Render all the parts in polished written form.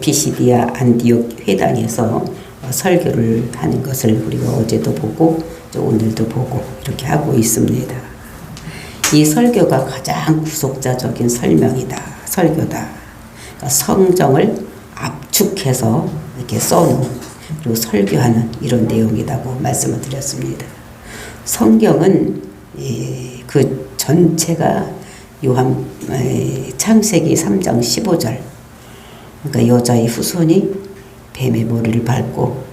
피시디아 안디옥 회당에서 설교를 하는 것을 우리가 어제도 보고 오늘도 보고 이렇게 하고 있습니다. 이 설교가 가장 구속자적인 설명이다. 설교다. 그러니까 성경을 압축해서 이렇게 써놓은 그리고 설교하는 이런 내용이라고 말씀을 드렸습니다. 성경은 그 전체가 창세기 3장 15절 그러니까 여자의 후손이 뱀의 머리를 밟고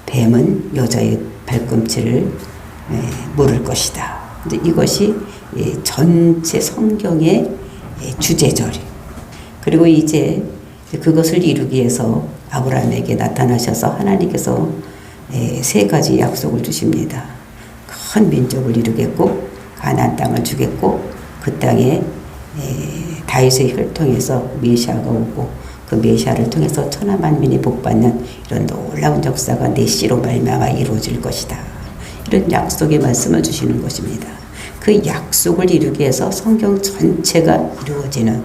뱀은 여자의 발꿈치를 물을 것이다. 이것이 전체 성경의 주제절이. 그리고 이제 그것을 이루기 위해서 아브라함에게 나타나셔서 하나님께서 세 가지 약속을 주십니다. 큰 민족을 이루겠고 가나안 땅을 주겠고 그 땅에 다윗의 혈통에서 메시아가 오고 그 메시아를 통해서 천하 만민이 복받는 이런 놀라운 역사가 내 씨로 말미암아 이루어질 것이다. 이런 약속의 말씀을 주시는 것입니다. 그 약속을 이루기 위해서 성경 전체가 이루어지는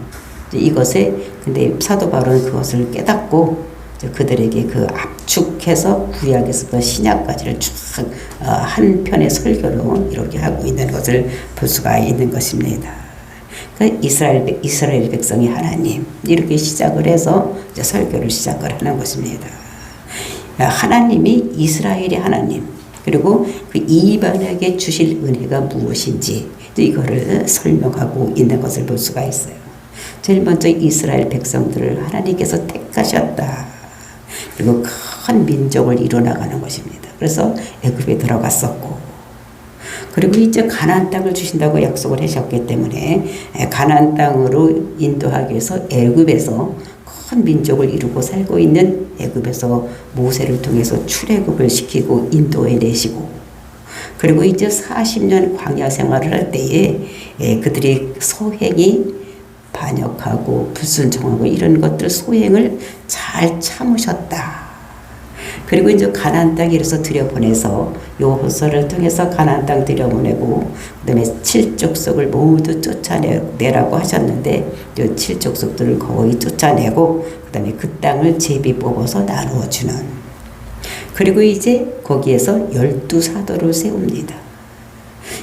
이것에 근데 사도 바울은 그것을 깨닫고 그들에게 그 압축해서 구약에서부터 신약까지를 쭉 한 편의 설교로 이렇게 하고 있는 것을 볼 수가 있는 것입니다. 이스라엘 백성이 하나님 이렇게 시작을 해서 이제 설교를 시작을 하는 것입니다. 하나님이 이스라엘의 하나님 그리고 그 이방인에게 주실 은혜가 무엇인지 이거를 설명하고 있는 것을 볼 수가 있어요. 제일 먼저 이스라엘 백성들을 하나님께서 택하셨다. 그리고 큰 민족을 이뤄나가는 것입니다. 그래서 애굽에 들어갔었고 그리고 이제 가나안 땅을 주신다고 약속을 하셨기 때문에 가나안 땅으로 인도하기 위해서 애굽에서 큰 민족을 이루고 살고 있는 애굽에서 모세를 통해서 출애굽을 시키고 인도해 내시고 그리고 이제 40년 광야 생활을 할 때에 그들이 소행이 반역하고 불순종하고 이런 것들 소행을 잘 참으셨다. 그리고 이제 가나안 땅에 이래서 들여보내서 여호수아를 통해서 가나안 땅 들여보내고 그다음에 7족속을 모두 쫓아내라고 하셨는데 이 7족속들을 거의 쫓아내고 그다음에 그 땅을 제비 뽑아서 나누어 주는 그리고 이제 거기에서 12사도를 세웁니다.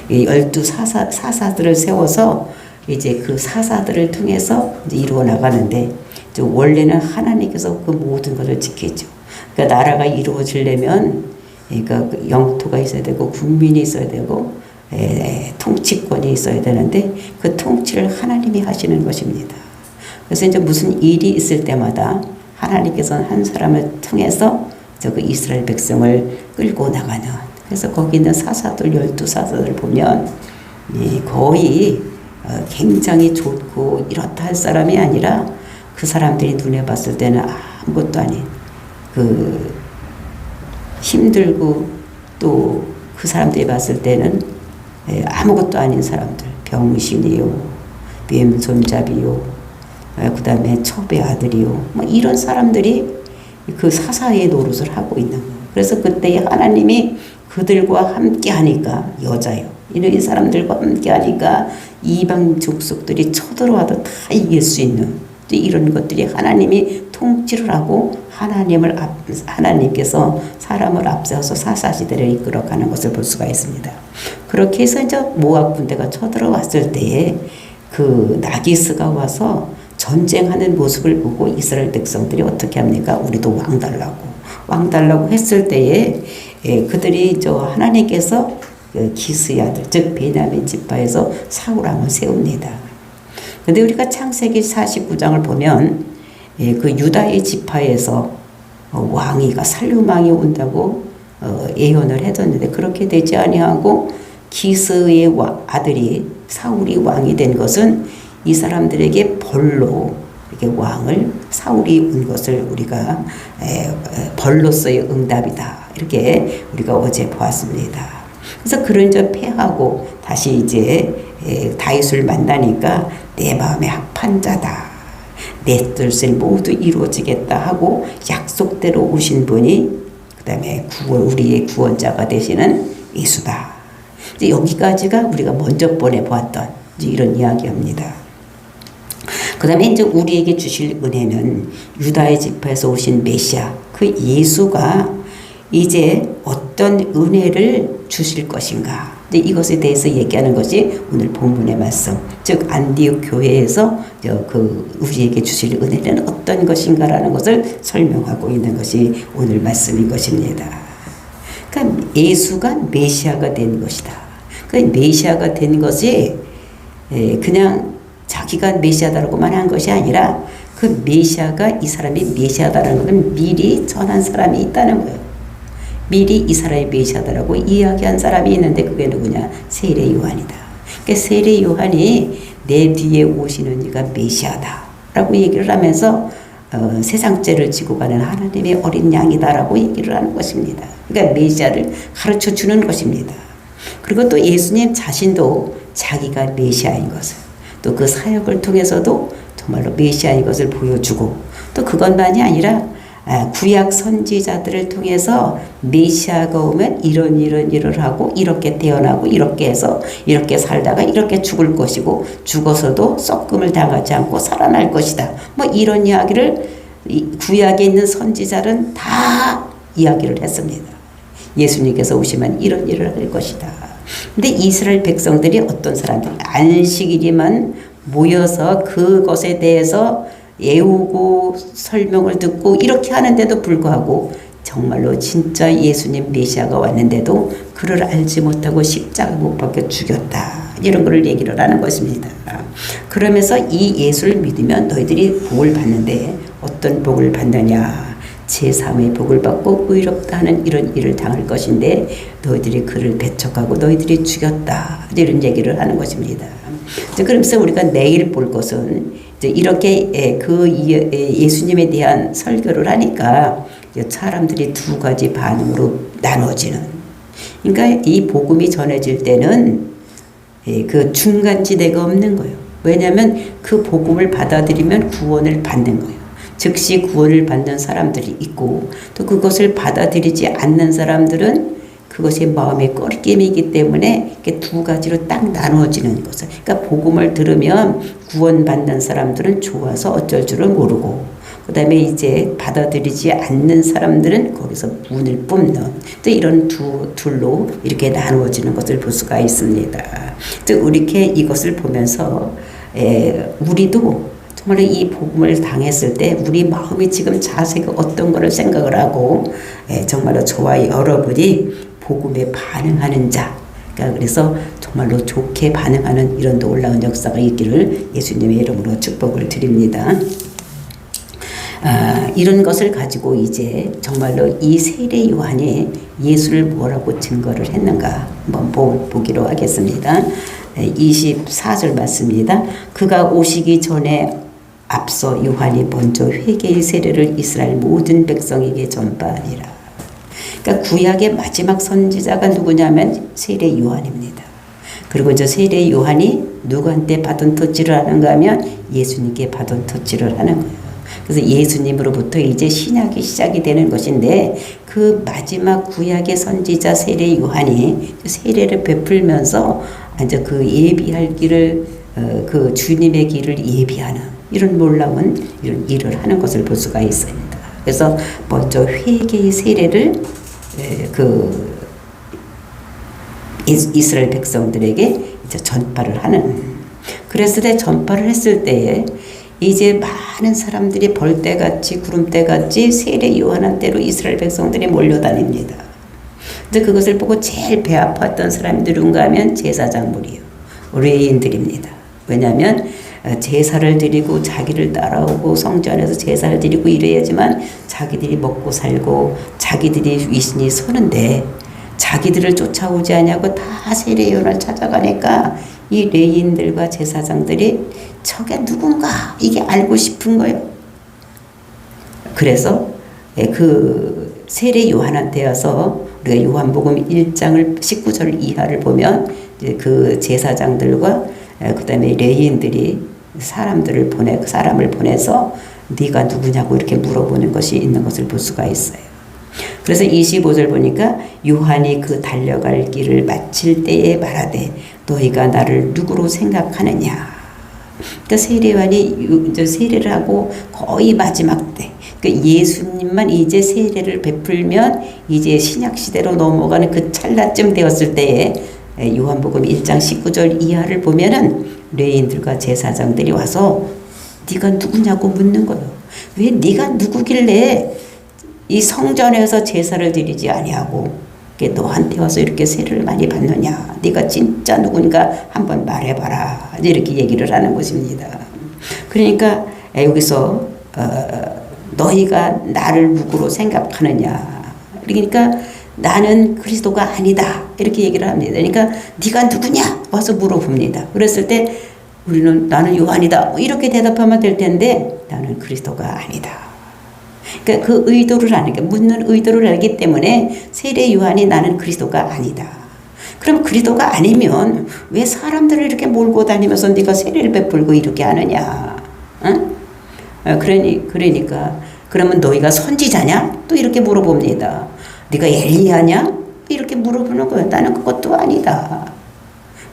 이 12사사들을 세워서 이제 그 사사들을 통해서 이제 이루어 나가는데 원래는 하나님께서 그 모든 것을 지키죠. 그러니까 나라가 이루어지려면 그러니까 영토가 있어야 되고 국민이 있어야 되고 통치권이 있어야 되는데 그 통치를 하나님이 하시는 것입니다. 그래서 이제 무슨 일이 있을 때마다 하나님께서는 한 사람을 통해서 그 이스라엘 백성을 끌고 나가는 그래서 거기 있는 사사들 12사사들 보면 거의 굉장히 좋고 이렇다 할 사람이 아니라 그 사람들이 눈에 봤을 때는 아무것도 아닌 그 힘들고 또 그 사람들이 봤을 때는 아무것도 아닌 사람들 병신이요 왼손잡이요 그 다음에 첩의 아들이요 뭐 이런 사람들이 그 사사의 노릇을 하고 있는 거예요. 그래서 그때 하나님이 그들과 함께 하니까 여자요 이런 사람들과 함께 하니까 이방 족속들이 쳐들어와도 다 이길 수 있는 이런 것들이 하나님이 통치를 하고 하나님께서 사람을 앞세워서 사사시대를 이끌어가는 것을 볼 수가 있습니다. 그렇게 해서 이제 모압 군대가 쳐들어왔을 때에 그 나기스가 와서 전쟁하는 모습을 보고 이스라엘 백성들이 어떻게 합니까? 우리도 왕 달라고 했을 때에 그들이 하나님께서 기스의 아들 즉 베냐민 지파에서 사울 왕을 세웁니다. 근데 우리가 창세기 49장을 보면 그 유다의 지파에서 살룸 왕이 온다고 예언을 해뒀는데 그렇게 되지 아니하고 기스의 아들이 사울이 왕이 된 것은 이 사람들에게 벌로 이렇게 왕을 사울이 온 것을 우리가 벌로서의 응답이다 이렇게 우리가 어제 보았습니다. 그래서 그런 점 패하고 다시 이제 다윗을 만나니까 내 마음에 합한 자다. 내 뜻을 모두 이루어지겠다 하고 약속대로 오신 분이 그 다음에 우리의 구원자가 되시는 예수다. 이제 여기까지가 우리가 먼저 보았던 이런 이야기입니다. 그 다음에 이제 우리에게 주실 은혜는 유다의 지파에서 오신 메시아, 그 예수가 이제 어떤 은혜를 주실 것인가. 이것에 대해서 얘기하는 것이 오늘 본문의 말씀. 즉, 안디옥 교회에서 우리에게 주실 은혜는 어떤 것인가라는 것을 설명하고 있는 것이 오늘 말씀인 것입니다. 그러니까 예수가 메시아가 된 것이다. 그 메시아가 된 것이 그냥 자기가 메시아다라고만 한 것이 아니라 그 메시아가 이 사람이 메시아다라는 것은 미리 전한 사람이 있다는 거예요. 미리 이 사람이 메시아다라고 이야기한 사람이 있는데 그게 누구냐? 세례 요한이다. 그러니까 세례 요한이 내 뒤에 오시는 이가 메시아다라고 얘기를 하면서 세상 죄를 지고 가는 하나님의 어린 양이다라고 얘기를 하는 것입니다. 그러니까 메시아를 가르쳐 주는 것입니다. 그리고 또 예수님 자신도 자기가 메시아인 것을, 또 그 사역을 통해서도 정말로 메시아인 것을 보여주고, 또 그것만이 아니라 구약 선지자들을 통해서 메시아가 오면 이런 일을 하고 이렇게 태어나고 이렇게 해서 이렇게 살다가 이렇게 죽을 것이고 죽어서도 썩금을 당하지 않고 살아날 것이다. 뭐 이런 이야기를 구약에 있는 선지자는 다 이야기를 했습니다. 예수님께서 오시면 이런 일을 할 것이다. 근데 이스라엘 백성들이 어떤 사람들, 안식일이만 모여서 그것에 대해서 애우고 설명을 듣고 이렇게 하는데도 불구하고 정말로 진짜 예수님 메시아가 왔는데도 그를 알지 못하고 십자가 못 박혀 죽였다. 이런 걸 얘기를 하는 것입니다. 그러면서 이 예수를 믿으면 너희들이 복을 받는데 어떤 복을 받느냐. 제3의 복을 받고 의롭다 하는 이런 일을 당할 것인데 너희들이 그를 배척하고 너희들이 죽였다. 이런 얘기를 하는 것입니다. 그러면서 우리가 내일 볼 것은 이렇게 예수님에 대한 설교를 하니까 사람들이 두 가지 반응으로 나눠지는. 그러니까 이 복음이 전해질 때는 그 중간지대가 없는 거예요. 왜냐하면 그 복음을 받아들이면 구원을 받는 거예요. 즉시 구원을 받는 사람들이 있고 또 그것을 받아들이지 않는 사람들은 그것이 마음의 꺼리낌이기 때문에 이렇게 두 가지로 딱 나누어지는 것을. 그러니까 복음을 들으면 구원받는 사람들은 좋아서 어쩔 줄을 모르고 그 다음에 이제 받아들이지 않는 사람들은 거기서 문을 뿜는 또 이런 둘로 이렇게 나누어지는 것을 볼 수가 있습니다. 또 이렇게 이것을 보면서 우리도 정말 이 복음을 당했을 때 우리 마음이 지금 자세가 어떤 거를 생각을 하고 정말로 저와 여러분이 복음에 반응하는 자, 그러니까 그래서 정말로 좋게 반응하는 이런 놀라운 역사가 있기를 예수님의 이름으로 축복을 드립니다. 이런 것을 가지고 이제 정말로 이 세례 요한이 예수를 뭐라고 증거를 했는가 한번 보기로 하겠습니다. 24절 말씀입니다. 그가 오시기 전에 앞서 요한이 먼저 회개의 세례를 이스라엘 모든 백성에게 전파하니라. 그러니까 구약의 마지막 선지자가 누구냐면 세례 요한입니다. 그리고 저 세례 요한이 누구한테 바톤 터치를 하는가 하면 예수님께 바톤 터치를 하는 거예요. 그래서 예수님으로부터 이제 신약이 시작이 되는 것인데 그 마지막 구약의 선지자 세례 요한이 세례를 베풀면서 이제 그 예비할 길을 그 주님의 길을 예비하는 이런 놀라운 이런 일을 하는 것을 볼 수가 있습니다. 그래서 먼저 회개의 세례를 이스라엘 백성들에게 이제 전파를 하는. 그랬을 때 전파를 했을 때에 이제 많은 사람들이 벌떼같이 구름떼같이 세례 요한한테로 이스라엘 백성들이 몰려다닙니다. 근데 그것을 보고 제일 배 아팠던 사람이 누군가 하면 제사장물이요. 레위인들입니다. 왜냐하면 제사를 드리고 자기를 따라오고 성전 안에서 제사를 드리고 이래야지만 자기들이 먹고 살고 자기들이 위신이 서는데 자기들을 쫓아오지 않냐고 다 세례 요한을 찾아가니까 이 레위인들과 제사장들이 저게 누군가 이게 알고 싶은 거예요. 그래서 그 세례 요한한테 와서 우리가 요한복음 1장을 19절 이하를 보면 이제 그 제사장들과 그 다음에 레위인들이 사람을 보내서 네가 누구냐고 이렇게 물어보는 것이 있는 것을 볼 수가 있어요. 그래서 25절 보니까 요한이 그 달려갈 길을 마칠 때에 말하되 너희가 나를 누구로 생각하느냐. 그러니까 세례 요한이 세례를 하고 거의 마지막 때, 그러니까 예수님만 이제 세례를 베풀면 이제 신약 시대로 넘어가는 그 찰나쯤 되었을 때에 요한복음 1장 19절 이하를 보면은 레인들과 제사장들이 와서 네가 누구냐고 묻는 거예요. 왜 네가 누구길래 이 성전에서 제사를 드리지 아니하고 너한테 와서 이렇게 세례를 많이 받느냐? 네가 진짜 누군가 한번 말해봐라. 이렇게 얘기를 하는 것입니다. 그러니까 여기서 너희가 나를 누구로 생각하느냐? 그러니까 나는 그리스도가 아니다. 이렇게 얘기를 합니다. 그러니까 네가 누구냐? 와서 물어봅니다. 그랬을 때 우리는 나는 요한이다. 이렇게 대답하면 될 텐데 나는 그리스도가 아니다. 그러니까 그 의도를 아니까 묻는 의도를 알기 때문에 세례 요한이 나는 그리스도가 아니다. 그럼 그리스도가 아니면 왜 사람들을 이렇게 몰고 다니면서 네가 세례를 베풀고 이렇게 하느냐? 응? 그러니까 그러면 너희가 선지자냐? 또 이렇게 물어봅니다. 네가 엘리야냐? 이렇게 물어보는 거예요. 나는 그것도 아니다.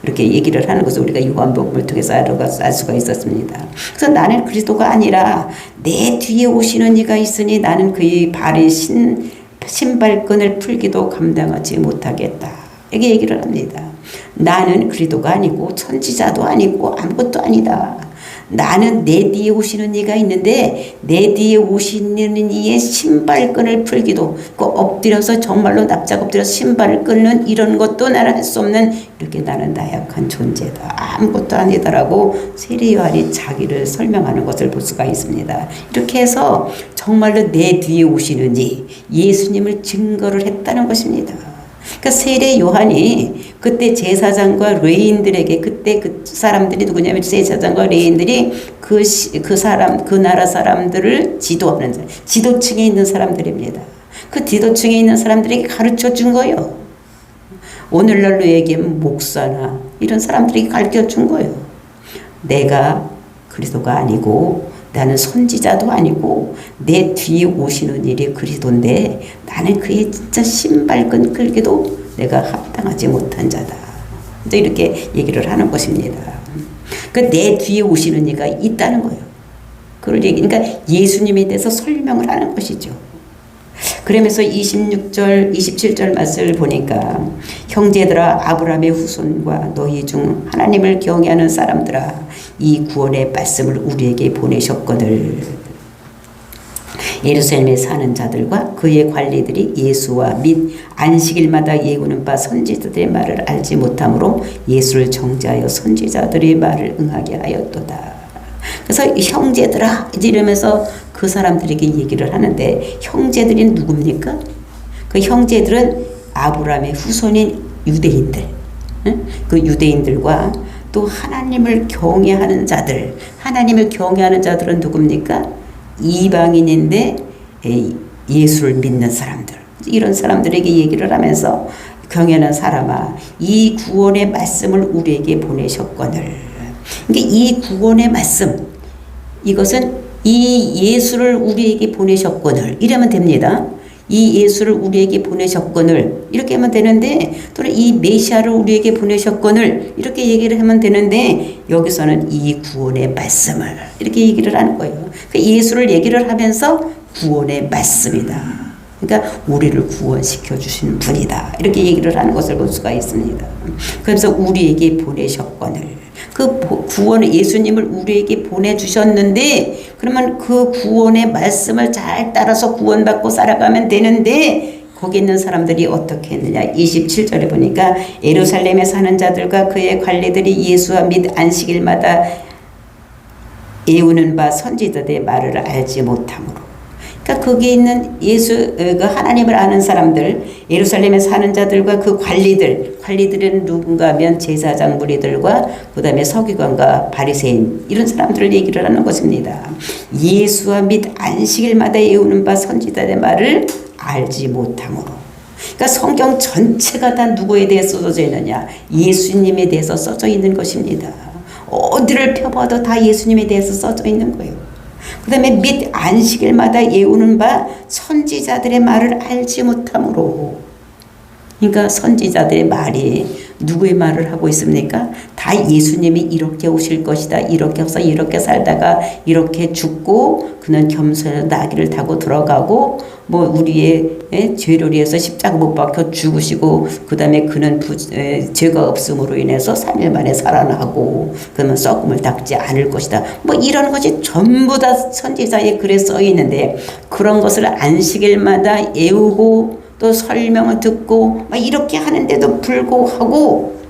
이렇게 얘기를 하는 것을 우리가 요한복음을 통해서 알 수가 있었습니다. 그래서 나는 그리스도가 아니라 내 뒤에 오시는 이가 있으니 나는 그의 발의 신발끈을 풀기도 감당하지 못하겠다. 이렇게 얘기를 합니다. 나는 그리스도가 아니고 선지자도 아니고 아무것도 아니다. 나는 내 뒤에 오시는 이가 있는데 내 뒤에 오시는 이의 신발끈을 풀기도, 그 엎드려서 정말로 납작 엎드려서 신발을 끊는 이런 것도 나는 할 수 없는, 이렇게 나는 나약한 존재다. 아무것도 아니다라고 세례 요한이 자기를 설명하는 것을 볼 수가 있습니다. 이렇게 해서 정말로 내 뒤에 오시는 이 예수님을 증거를 했다는 것입니다. 그러니까 세례 요한이 그때 제사장과 레인들에게, 그때 그 사람들이 누구냐면 제사장과 레인들이 그 나라 사람들을 지도하는 사람, 지도층에 있는 사람들입니다. 그 지도층에 있는 사람들에게 가르쳐 준 거예요. 오늘날로 얘기하면 목사나 이런 사람들에게 가르쳐 준 거예요. 내가 그리스도가 아니고 나는 선지자도 아니고 내 뒤에 오시는 일이 그리스도인데 나는 그의 진짜 신발끈 끌기도 내가 합당하지 못한 자다. 이렇게 얘기를 하는 것입니다. 내 뒤에 오시는 이가 있다는 거예요. 그러니까 예수님에 대해서 설명을 하는 것이죠. 그러면서 26절, 27절 말씀을 보니까 형제들아, 아브라함의 후손과 너희 중 하나님을 경외하는 사람들아, 이 구원의 말씀을 우리에게 보내셨거늘. 예루살렘에 사는 자들과 그의 관리들이 예수와 및 안식일마다 예우는 바 선지자들의 말을 알지 못하므로 예수를 정죄하여 선지자들의 말을 응하게 하였도다. 그래서 형제들아 이러면서 그 사람들에게 얘기를 하는데, 형제들이 누굽니까? 그 형제들은 아브라함의 후손인 유대인들, 그 유대인들과 또 하나님을 경외하는 자들, 하나님을 경외하는 자들은 누굽니까? 이방인인데 예수를 믿는 사람들, 이런 사람들에게 얘기를 하면서 경외하는 사람아, 이 구원의 말씀을 우리에게 보내셨거늘. 그러니까 이 구원의 말씀, 이것은 이 예수를 우리에게 보내셨거늘 이러면 됩니다. 이 예수를 우리에게 보내셨거늘 이렇게 하면 되는데, 또는 이 메시아를 우리에게 보내셨거늘 이렇게 얘기를 하면 되는데, 여기서는 이 구원의 말씀을 이렇게 얘기를 하는 거예요. 예수를 얘기를 하면서 구원의 말씀이다. 그러니까 우리를 구원시켜 주시는 분이다. 이렇게 얘기를 하는 것을 볼 수가 있습니다. 그래서 우리에게 보내셨거늘, 그 구원을, 예수님을 우리에게 보내주셨는데, 그러면 그 구원의 말씀을 잘 따라서 구원받고 살아가면 되는데, 거기 있는 사람들이 어떻게 했느냐. 27절에 보니까 예루살렘에 사는 자들과 그의 관리들이 예수와 및 안식일마다 애우는 바 선지자들의 말을 알지 못함으로. 그러니까 거기 있는 그 하나님을 아는 사람들, 예루살렘에 사는 자들과 그 관리들은 누군가 하면 제사장 무리들과 그 다음에 서기관과 바리새인, 이런 사람들을 얘기를 하는 것입니다. 예수와 및 안식일마다 애우는 바 선지자들의 말을 알지 못함으로. 그러니까 성경 전체가 다 누구에 대해 써져 있느냐? 예수님에 대해서 써져 있는 것입니다. 어디를 펴봐도 다 예수님에 대해서 써져 있는 거예요. 그 다음에 및 안식일마다 예우는 바 선지자들의 말을 알지 못함으로. 그러니까 선지자들의 말이 누구의 말을 하고 있습니까? 다 예수님이 이렇게 오실 것이다. 이렇게 해서 이렇게 살다가 이렇게 죽고 그는 겸손해서 나귀를 타고 들어가고 뭐 우리의 죄를 위해서 십자가 못 박혀 죽으시고 그 다음에 그는 죄가 없음으로 인해서 3일 만에 살아나고 그러면 썩음을 닦지 않을 것이다. 뭐 이런 것이 전부 다 선지자의 글에 써 있는데 그런 것을 안식일마다 애우고 또 설명을 듣고 막 이렇게 하는데도 불구하고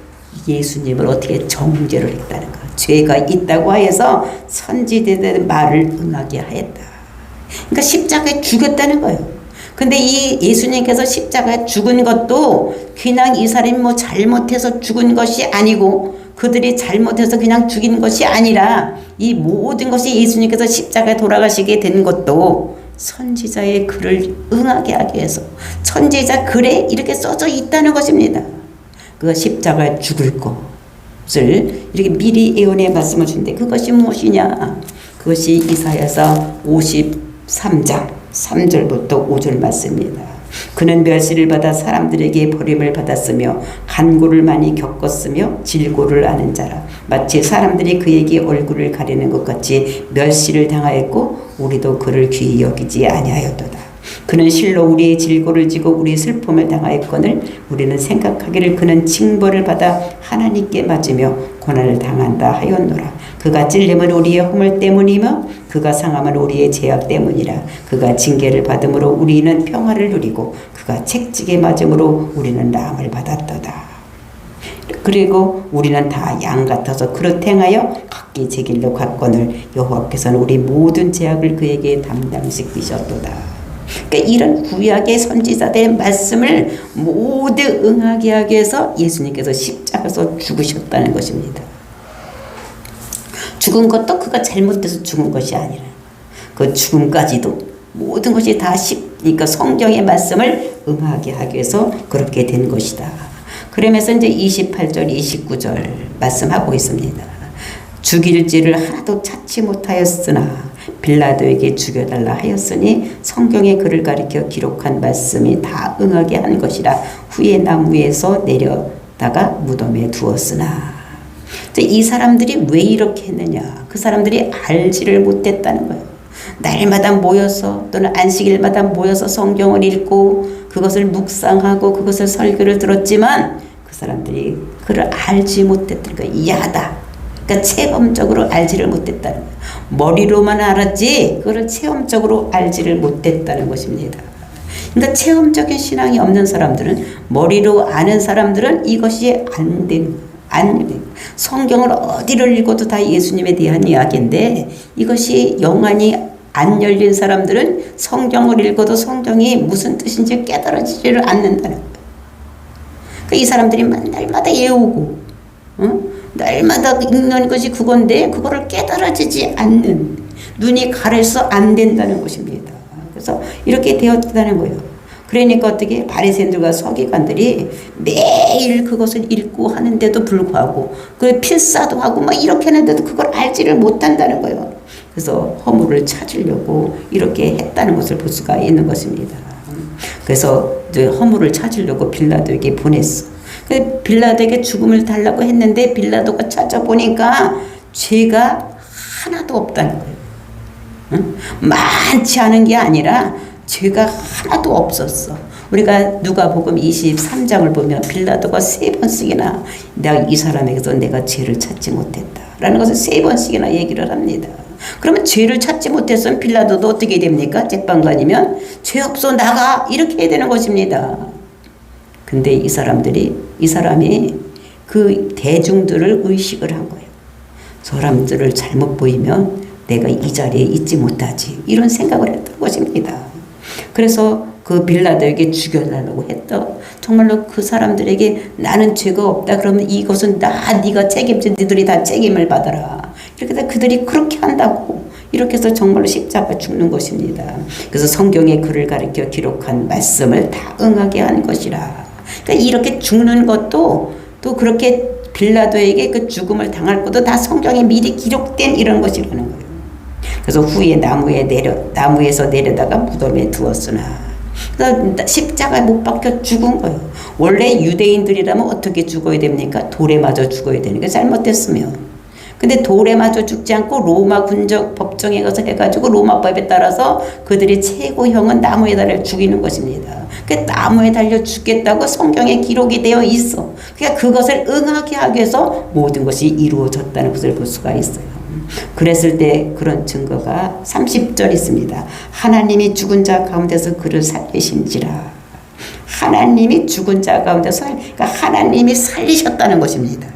예수님을 어떻게 정죄를 했다는 거. 죄가 있다고 하여서 선지자들의 말을 응하게 하였다. 그러니까 십자가에 죽였다는 거예요. 근데 이 예수님께서 십자가에 죽은 것도 그냥 이 사람이 뭐 잘못해서 죽은 것이 아니고 그들이 잘못해서 그냥 죽인 것이 아니라 이 모든 것이 예수님께서 십자가에 돌아가시게 된 것도 선지자의 글을 응하게 하기 위해서 선지자 글에 이렇게 써져 있다는 것입니다. 그 십자가에 죽을 것을 이렇게 미리 예언의 말씀을 주는데 그것이 무엇이냐? 그것이 이사야서 53장 3절부터 5절 말씀입니다. 그는 멸시를 받아 사람들에게 버림을 받았으며 간고를 많이 겪었으며 질고를 아는 자라. 마치 사람들이 그에게 얼굴을 가리는 것 같이 멸시를 당하였고 우리도 그를 귀히 여기지 아니하였도다. 그는 실로 우리의 질고를 지고 우리의 슬픔을 당하였거늘 우리는 생각하기를 그는 징벌을 받아 하나님께 맞으며 고난을 당한다 하였노라. 그가 찔림은 우리의 허물 때문이며 그가 상함은 우리의 죄악 때문이라. 그가 징계를 받음으로 우리는 평화를 누리고 그가 채찍에 맞음으로 우리는 나음을 받았도다. 그리고 우리는 다 양 같아서 그릇 행하여 각기 제 길로 갔거늘 여호와께서는 우리 모든 죄악을 그에게 담당시키셨도다. 그러니까 이런 구약의 선지자들의 말씀을 모두 응하게 하기 위해서 예수님께서 십자가에서 죽으셨다는 것입니다. 죽은 것도 그가 잘못돼서 죽은 것이 아니라 그 죽음까지도 모든 것이 다 그러니까 성경의 말씀을 응하게 하기 위해서 그렇게 된 것이다. 그러면서 이제 28절 29절 말씀하고 있습니다. 죽일지를 하나도 찾지 못하였으나 빌라도에게 죽여달라 하였으니 성경의 글을 가리켜 기록한 말씀이 다 응하게 한 것이라. 후에 나무에서 내려다가 무덤에 두었으나. 이 사람들이 왜 이렇게 했느냐? 그 사람들이 알지를 못했다는 거예요. 날마다 모여서 또는 안식일마다 모여서 성경을 읽고 그것을 묵상하고 그것을 설교를 들었지만 그 사람들이 그를 알지 못했다는 거예요. 야다. 그러니까 체험적으로 알지를 못했다는 거예요. 머리로만 알았지 그걸 체험적으로 알지를 못했다는 것입니다. 그러니까 체험적인 신앙이 없는 사람들은 머리로 아는 사람들은 이것이 안 되는 거예요. 성경을 어디를 읽어도 다 예수님에 대한 이야기인데 이것이 영안이 안 열린 사람들은 성경을 읽어도 성경이 무슨 뜻인지 깨달아지지를 않는다는 거예요. 그러니까 이 사람들이 날마다 외우고 날마다 읽는 것이 그건데 그거를 깨달아지지 않는 눈이 가려서 안 된다는 것입니다. 그래서 이렇게 되었다는 거예요. 그러니까 어떻게 바리새인들과 서기관들이 매일 그것을 읽고 하는데도 불구하고 그 필사도 하고 막 이렇게 하는데도 그걸 알지를 못한다는 거예요. 그래서 허물을 찾으려고 이렇게 했다는 것을 볼 수가 있는 것입니다. 그래서 허물을 찾으려고 빌라도에게 보냈어. 빌라도에게 죽음을 달라고 했는데 빌라도가 찾아보니까 죄가 하나도 없다는 거예요. 응? 많지 않은 게 아니라 죄가 하나도 없었어. 우리가 누가복음 23장을 보면 빌라도가 3번씩이나 내가 이 사람에게서 내가 죄를 찾지 못했다라는 것을 3번씩이나 얘기를 합니다. 그러면 죄를 찾지 못했으면 빌라도도 어떻게 됩니까? 재판관이면 죄 없어 나가 이렇게 해야 되는 것입니다. 근데 이 사람이 그 대중들을 의식을 한 거예요. 사람들을 잘못 보이면 내가 이 자리에 있지 못하지 이런 생각을 했던 것입니다. 그래서 그 빌라도에게 죽여달라고 했다. 정말로 그 사람들에게 나는 죄가 없다. 그러면 이것은 네가 책임져. 너희들이 다 책임을 받아라. 이렇게 해서 그들이 그렇게 한다고. 이렇게 해서 정말로 십자가 죽는 것입니다. 그래서 성경의 글을 가리켜 기록한 말씀을 다 응하게 한 것이라. 그러니까 이렇게 죽는 것도 또 그렇게 빌라도에게 그 죽음을 당할 것도 다 성경에 미리 기록된 이런 것이라는 거예요. 그래서 후에 나무에서 내려다가 무덤에 두었으나 그래서 십자가에 못 박혀 죽은 거예요. 원래 유대인들이라면 어떻게 죽어야 됩니까? 돌에 맞아 죽어야 되니까 잘못됐으면. 근데 돌에 맞아 죽지 않고 로마 군정 법정에 가서 해가지고 로마법에 따라서 그들의 최고형은 나무에 달려 죽이는 것입니다. 그 나무에 달려 죽겠다고 성경에 기록이 되어 있어. 그러니까 그것을 응하게 하기 위해서 모든 것이 이루어졌다는 것을 볼 수가 있어요. 그랬을 때 그런 증거가 30절 있습니다. 하나님이 죽은 자 가운데서 그를 살리신지라. 하나님이 죽은 자 가운데서, 그러니까 하나님이 살리셨다는 것입니다.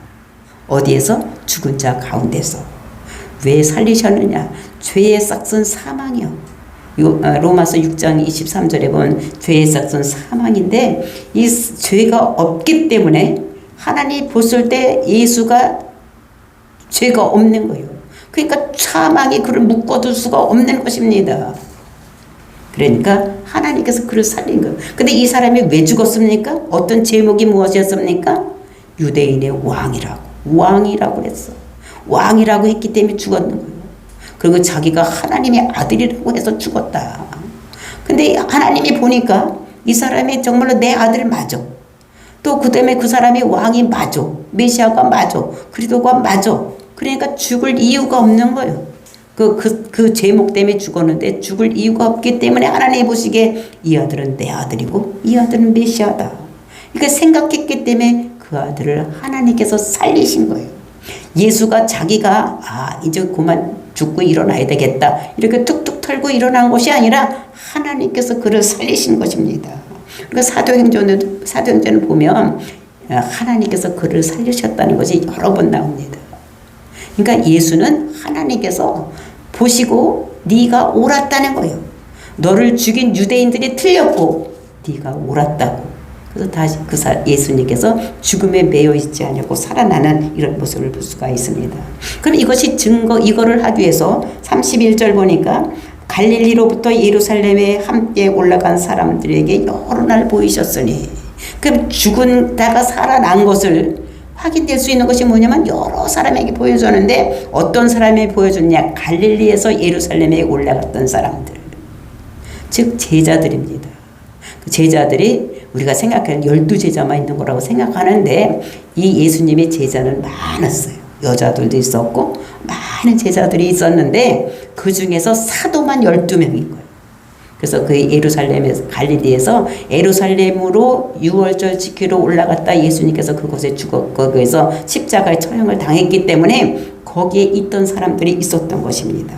어디에서? 죽은 자 가운데서. 왜 살리셨느냐? 죄의 싹은 사망이요. 로마서 6장 23절에 보면 죄의 싹은 사망인데, 이 죄가 없기 때문에 하나님이 보실 때 예수가 죄가 없는 거예요. 그러니까 사망이 그를 묶어둘 수가 없는 것입니다. 그러니까 하나님께서 그를 살린 거예요. 근데 이 사람이 왜 죽었습니까? 어떤 제목이 무엇이었습니까? 유대인의 왕이라고 그랬어. 왕이라고 했기 때문에 죽었는 거예요. 그리고 자기가 하나님의 아들이라고 해서 죽었다. 근데 하나님이 보니까 이 사람이 정말로 내 아들 맞아. 또 그 다음에 그 사람이 왕이 맞아. 메시아가 맞아. 그리스도가 맞아. 그러니까 죽을 이유가 없는 거예요. 그 제목 때문에 죽었는데 죽을 이유가 없기 때문에 하나님이 보시기에 이 아들은 내 아들이고 이 아들은 메시아다. 그러니까 생각했기 때문에 그 아들을 하나님께서 살리신 거예요. 예수가 자기가 이제 그만 죽고 일어나야 되겠다 이렇게 툭툭 털고 일어난 것이 아니라 하나님께서 그를 살리신 것입니다. 그러니까 사도행전을 보면 하나님께서 그를 살리셨다는 것이 여러 번 나옵니다. 그러니까 예수는 하나님께서 보시고 네가 옳았다는 거예요. 너를 죽인 유대인들이 틀렸고 네가 옳았다고. 그래서 다시 예수님께서 죽음에 매여 있지 않고 살아나는 이런 모습을 볼 수가 있습니다. 그럼 이것이 이거를 하기 위해서 31절 보니까 갈릴리로부터 예루살렘에 함께 올라간 사람들에게 여러 날 보이셨으니, 그럼 죽은다가 살아난 것을 확인될 수 있는 것이 뭐냐면 여러 사람에게 보여줬는데 어떤 사람에게 보여줬냐? 갈릴리에서 예루살렘에 올라갔던 사람들, 즉 제자들입니다. 그 제자들이 우리가 생각하는 12제자만 있는 거라고 생각하는데 이 예수님의 제자는 많았어요. 여자들도 있었고 많은 제자들이 있었는데 그 중에서 사도만 12명인 거예요. 그래서 그 갈릴리에서 예루살렘으로 6월절 지키러 올라갔다 예수님께서 그곳에 거기에서 십자가의 처형을 당했기 때문에 거기에 있던 사람들이 있었던 것입니다.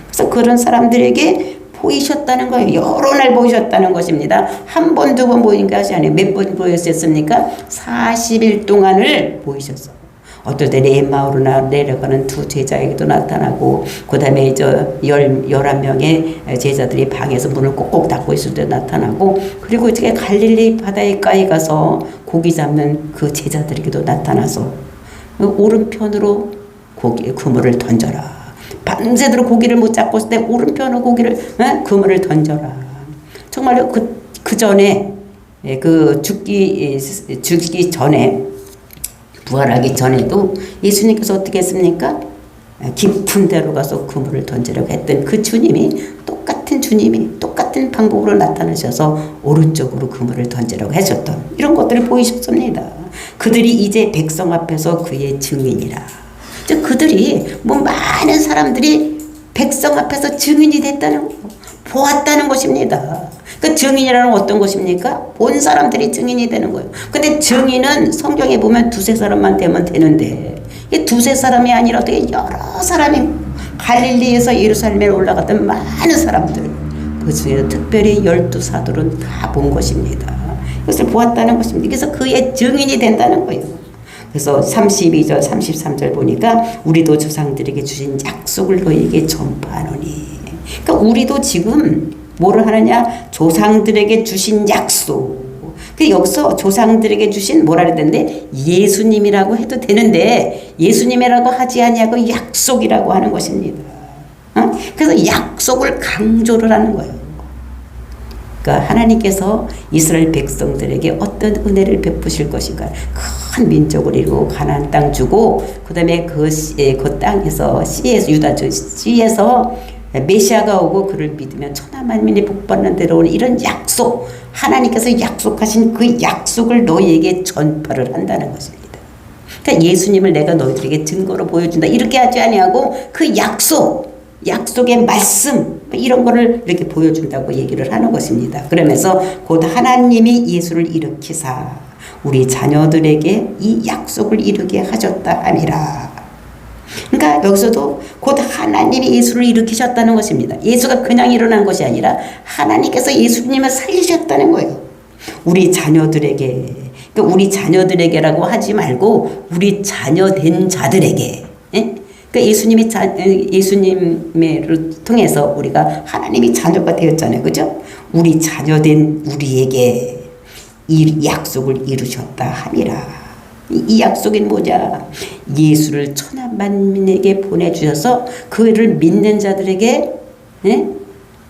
그래서 그런 사람들에게 보이셨다는 거예요. 여러 날 보이셨다는 것입니다. 한 번, 두 번 보인 것이 아니에요. 몇 번 보였습니까? 40일 동안을 보이셨어요. 어떨 때는 엠마오로 내려가는 두 제자에게도 나타나고, 그 다음에 11명의 제자들이 방에서 문을 꼭꼭 닫고 있을 때 나타나고, 그리고 이제 갈릴리 바다에까지 가서 고기 잡는 그 제자들에게도 나타나서 오른편으로 그물을 던져라. 밤새도록 고기를 못 잡고 있을 때 오른편으로 그물을 던져라. 정말로 그 전에 죽기 전에, 부활하기 전에도 예수님께서 어떻게 했습니까? 깊은 데로 가서 그물을 던지려고 했던 그 주님이 똑같은 방법으로 나타나셔서 오른쪽으로 그물을 던지려고 하셨던 이런 것들을 보이셨습니다. 그들이 이제 백성 앞에서 그의 증인이라. 그들이 많은 사람들이 백성 앞에서 증인이 됐다는 거, 보았다는 것입니다. 그 증인이라는 어떤 것입니까? 본 사람들이 증인이 되는 거예요. 근데 증인은 성경에 보면 두세 사람만 되면 되는데, 이 두세 사람이 아니라 어떻게 여러 사람이 갈릴리에서 예루살렘에 올라갔던 많은 사람들, 그 중에 특별히 12사도는 다 본 것입니다. 그것을 보았다는 것입니다. 그래서 그의 증인이 된다는 거예요. 그래서 32절, 33절 보니까 우리도 조상들에게 주신 약속을 너희에게 전파하노니. 그러니까 우리도 지금 뭐를 하느냐? 조상들에게 주신 약속. 그 여기서 조상들에게 주신 뭐라 그랬는데 예수님이라고 해도 되는데 예수님이라고 하지 아니하고 약속이라고 하는 것입니다. 그래서 약속을 강조를 하는 거예요. 그러니까 하나님께서 이스라엘 백성들에게 어떤 은혜를 베푸실 것인가. 큰 민족을 이루고 가나안 땅 주고, 그 다음에 그 땅에서 유다 C에서 메시아가 오고 그를 믿으면 천하 만민이 복받는 대로 오는 이런 약속, 하나님께서 약속하신 그 약속을 너희에게 전파를 한다는 것입니다. 그러니까 예수님을 내가 너희들에게 증거로 보여준다 이렇게 하지 아니하고 그 약속의 말씀 이런 거를 이렇게 보여준다고 얘기를 하는 것입니다. 그러면서 곧 하나님이 예수를 일으키사 우리 자녀들에게 이 약속을 이루게 하셨다 함이라. 그러니까 여기서도 곧 하나님이 예수를 일으키셨다는 것입니다. 예수가 그냥 일어난 것이 아니라 하나님께서 예수님을 살리셨다는 거예요. 우리 자녀들에게, 그러니까 우리 자녀들에게라고 하지 말고 우리 자녀된 자들에게. 예? 그러니까 예수님을 통해서 우리가 하나님이 자녀가 되었잖아요. 그죠? 우리 자녀된 우리에게 이 약속을 이루셨다 함이라. 이 약속은 뭐냐? 예수를 천하 만민에게 보내주셔서 그를 믿는 자들에게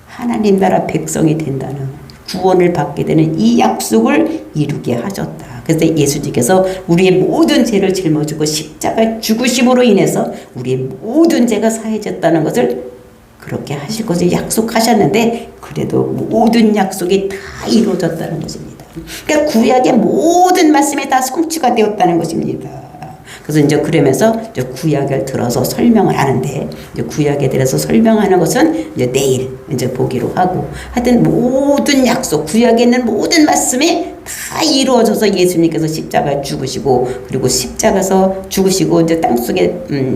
하나님 나라 백성이 된다는 구원을 받게 되는 이 약속을 이루게 하셨다. 그래서 예수님께서 우리의 모든 죄를 짊어지고 십자가 죽으심으로 인해서 우리의 모든 죄가 사해졌다는 것을 그렇게 하실 것을 약속하셨는데 그래도 모든 약속이 다 이루어졌다는 것입니다. 그러니까 구약의 모든 말씀이 다 성취가 되었다는 것입니다. 그래서 이제 그러면서 이제 구약을 들어서 설명을 하는데 이제 구약에 대해서 설명하는 것은 이제 내일 이제 보기로 하고 하여튼 모든 약속 구약에 있는 모든 말씀이 다 이루어져서 예수님께서 십자가에 죽으시고 그리고 십자가에서 죽으시고 이제 땅속에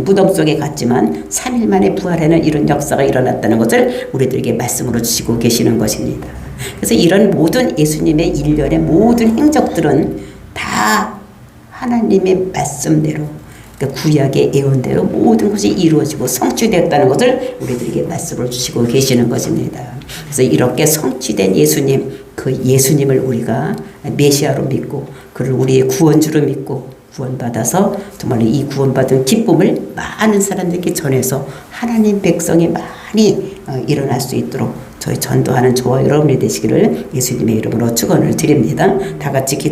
무덤 속에 갔지만 3일 만에 부활하는 이런 역사가 일어났다는 것을 우리들에게 말씀으로 주시고 계시는 것입니다. 그래서 이런 모든 예수님의 일련의 모든 행적들은 다 하나님의 말씀대로 그러니까 구약의 예언대로 모든 것이 이루어지고 성취되었다는 것을 우리들에게 말씀을 주시고 계시는 것입니다. 그래서 이렇게 성취된 예수님, 그 예수님을 우리가 메시아로 믿고 그를 우리의 구원주로 믿고 구원받아서 정말 이 구원받은 기쁨을 많은 사람들에게 전해서 하나님 백성이 많이 일어날 수 있도록 저희 전도하는 저와 여러분이 되시기를 예수님의 이름으로 축원을 드립니다. 다 같이 기도